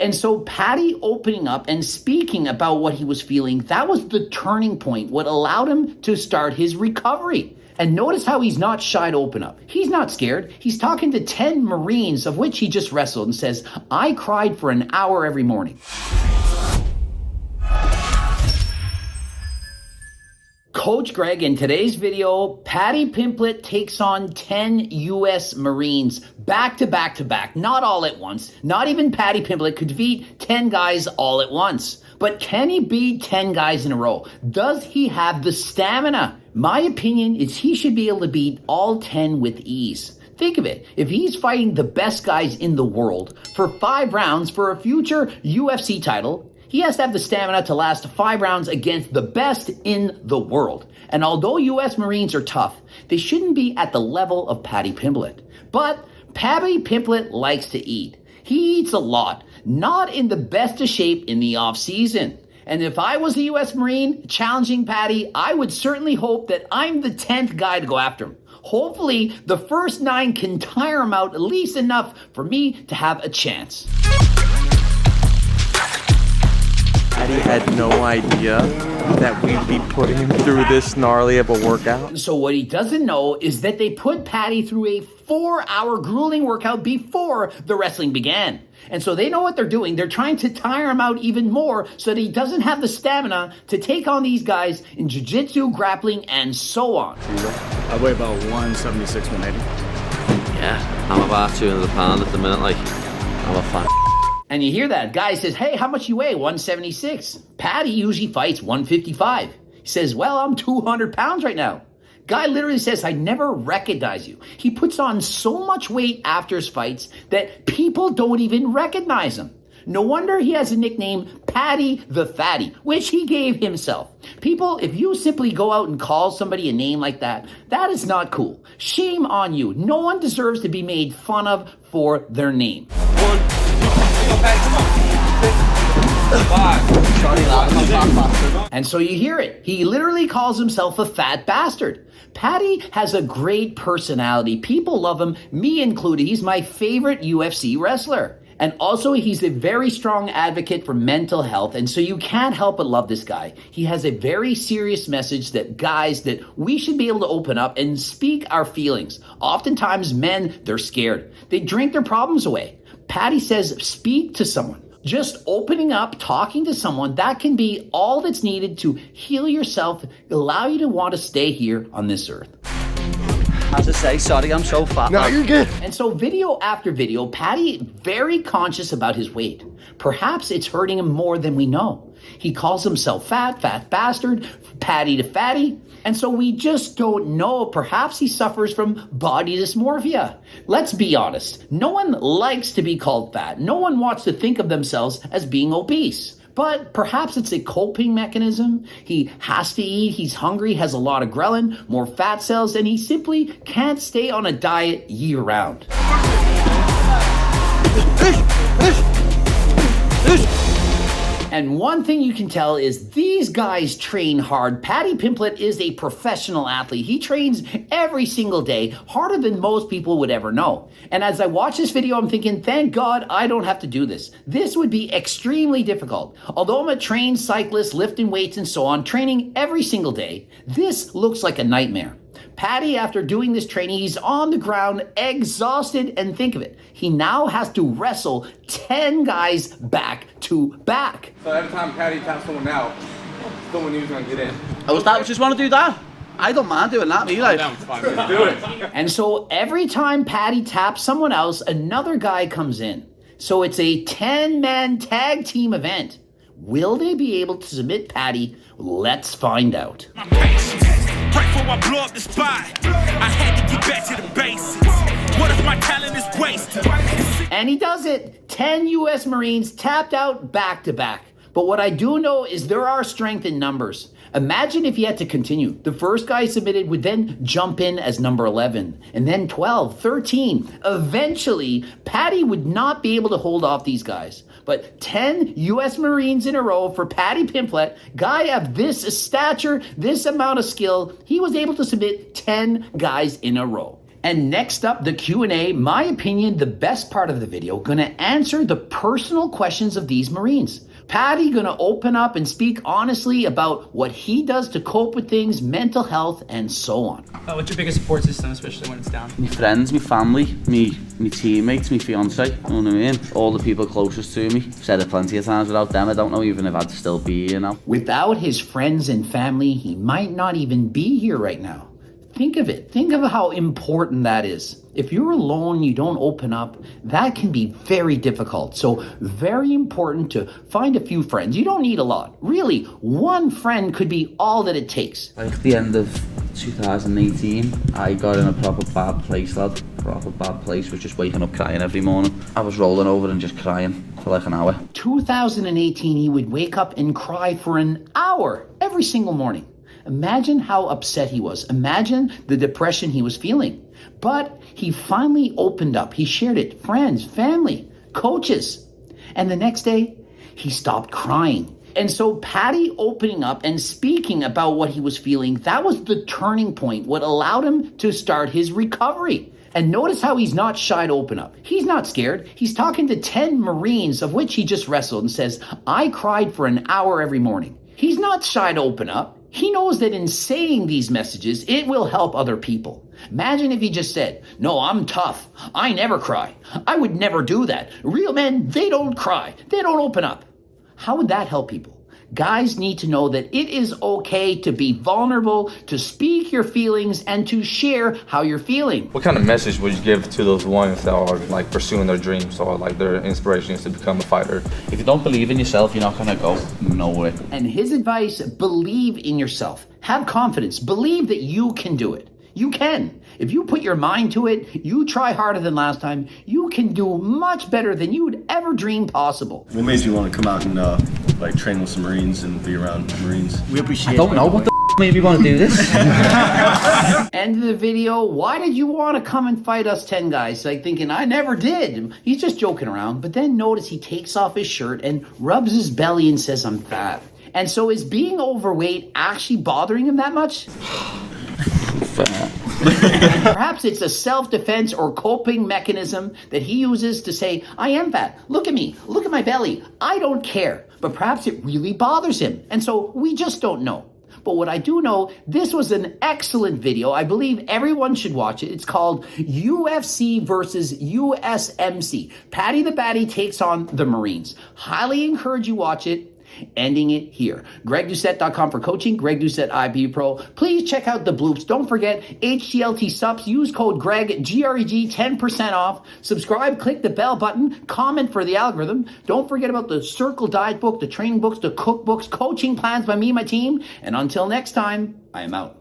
And so Paddy opening up and speaking about what he was feeling, that was the turning point, what allowed him to start his recovery. And notice how he's not shy to open up. He's not scared. He's talking to 10 Marines, of which he just wrestled, and says, I cried for an hour every morning. Coach Greg, in today's video, Paddy Pimblett takes on 10 U.S. Marines back to back to back, not all at once. Not even Paddy Pimblett could defeat 10 guys all at once. But can he beat 10 guys in a row? Does he have the stamina? My opinion is he should be able to beat all 10 with ease. Think of it. If he's fighting the best guys in the world for 5 rounds for a future UFC title, he has to have the stamina to last 5 rounds against the best in the world. And although U.S. Marines are tough, they shouldn't be at the level of Paddy Pimblett. But Paddy Pimblett likes to eat. He eats a lot, not in the best of shape in the off-season. And if I was a U.S. Marine challenging Paddy, I would certainly hope that I'm the 10th guy to go after him. Hopefully, the first 9 can tire him out at least enough for me to have a chance. Paddy had no idea that we'd be putting him through this gnarly of a workout. So what he doesn't know is that they put Paddy through a 4-hour grueling workout before the wrestling began. And so they know what they're doing. They're trying to tire him out even more so that he doesn't have the stamina to take on these guys in jiu-jitsu, grappling, and so on. I weigh about 176, 180. Yeah, I'm about 200 pounds at the minute, like, I'm a fan. And you hear that. Guy says, hey, how much you weigh? 176. Paddy usually fights 155. He says, well, I'm 200 pounds right now. Guy literally says, I never recognize you. He puts on so much weight after his fights that people don't even recognize him. No wonder he has a nickname, Paddy the Fatty, which he gave himself. People, if you simply go out and call somebody a name like that, that is not cool. Shame on you. No one deserves to be made fun of for their name. And so you hear it. He literally calls himself a fat bastard. Paddy has a great personality. People love him, me included. He's my favorite UFC wrestler. And also, he's a very strong advocate for mental health, and so you can't help but love this guy. He has a very serious message that, guys, that we should be able to open up and speak our feelings. Oftentimes, men, they're scared. They drink their problems away. Paddy says, speak to someone. Just opening up, talking to someone, that can be all that's needed to heal yourself, allow you to want to stay here on this earth. As I say, sorry, I'm so fat. No, you're good. And so video after video, Paddy very conscious about his weight. Perhaps it's hurting him more than we know. He calls himself fat bastard, Paddy the Fatty. And so we just don't know. Perhaps he suffers from body dysmorphia. Let's be honest. No one likes to be called fat. No one wants to think of themselves as being obese. But perhaps it's a coping mechanism. He has to eat, he's hungry, has a lot of ghrelin, more fat cells, and he simply can't stay on a diet year-round. And one thing you can tell is these guys train hard. Paddy Pimblett is a professional athlete. He trains every single day, harder than most people would ever know. And as I watch this video, I'm thinking, thank God I don't have to do this. This would be extremely difficult. Although I'm a trained cyclist, lifting weights and so on, training every single day, this looks like a nightmare. Paddy, after doing this training, he's on the ground, exhausted, and think of it, he now has to wrestle 10 guys back to back. So every time Paddy taps someone out, someone new is going to get in. Oh, just want to do that? I don't mind doing that, me, like. Do it. And so every time Paddy taps someone else, another guy comes in. So it's a 10-man tag team event. Will they be able to submit Paddy? Let's find out. Right before I blow up the spot, I had to get back to the basics. What if my talent is wasted? And he does it. 10 U.S. Marines tapped out back to back. But what I do know is there are strength in numbers. Imagine if he had to continue. The first guy submitted would then jump in as number 11, and then 12, 13. Eventually, Paddy would not be able to hold off these guys. But 10 U.S. Marines in a row for Paddy Pimblett, guy of this stature, this amount of skill, he was able to submit 10 guys in a row. And next up, the Q&A, my opinion, the best part of the video, gonna answer the personal questions of these Marines. Paddy gonna open up and speak honestly about what he does to cope with things, mental health, and so on. What's your biggest support system, especially when it's down? My friends, my family, me teammates, my fiance, you know what I mean? All the people closest to me. I've said it plenty of times, without them, I don't know even if I'd still be here now. Without his friends and family, he might not even be here right now. Think of it. Think of how important that is. If you're alone, you don't open up, that can be very difficult. So very important to find a few friends. You don't need a lot. Really, one friend could be all that it takes. Like the end of 2018, I got in a proper bad place, lad. Proper bad place, was just waking up crying every morning. I was rolling over and just crying for like an hour. 2018, he would wake up and cry for an hour every single morning. Imagine how upset he was. Imagine the depression he was feeling. But he finally opened up. He shared it. Friends, family, coaches. And the next day, he stopped crying. And so Paddy opening up and speaking about what he was feeling, that was the turning point, what allowed him to start his recovery. And notice how he's not shy to open up. He's not scared. He's talking to 10 Marines, of which he just wrestled, and says, I cried for an hour every morning. He's not shy to open up. He knows that in saying these messages, it will help other people. Imagine if he just said, no, I'm tough. I never cry. I would never do that. Real men, they don't cry. They don't open up. How would that help people? Guys need to know that it is okay to be vulnerable, to speak your feelings, and to share how you're feeling. What kind of message would you give to those ones that are like pursuing their dreams or like their inspiration is to become a fighter? If you don't believe in yourself, you're not gonna go nowhere. And his advice, believe in yourself. Have confidence. Believe that you can do it. You can. If you put your mind to it, you try harder than last time, you can do much better than you would ever dream possible. What made you want to come out and like train with some Marines and be around Marines? We appreciate. I don't know what the made me want to do this. End of the video. Why did you want to come and fight us 10 guys? Like thinking, I never did. He's just joking around. But then notice he takes off his shirt and rubs his belly and says, I'm fat. And so is being overweight actually bothering him that much? Perhaps it's a self-defense or coping mechanism that he uses to say, I am fat. Look at me. Look at my belly. I don't care. But perhaps it really bothers him. And so we just don't know. But what I do know, this was an excellent video. I believe everyone should watch it. It's called UFC versus USMC. Paddy the Baddy takes on the Marines. Highly encourage you watch it. Ending it here. GregDoucette.com for coaching. Greg Doucette IB Pro. Please check out the bloops. Don't forget HTLT subs. Use code Greg GREG 10% off. Subscribe. Click the bell button. Comment for the algorithm. Don't forget about the Circle Diet book, the training books, the cookbooks, coaching plans by me and my team. And until next time, I am out.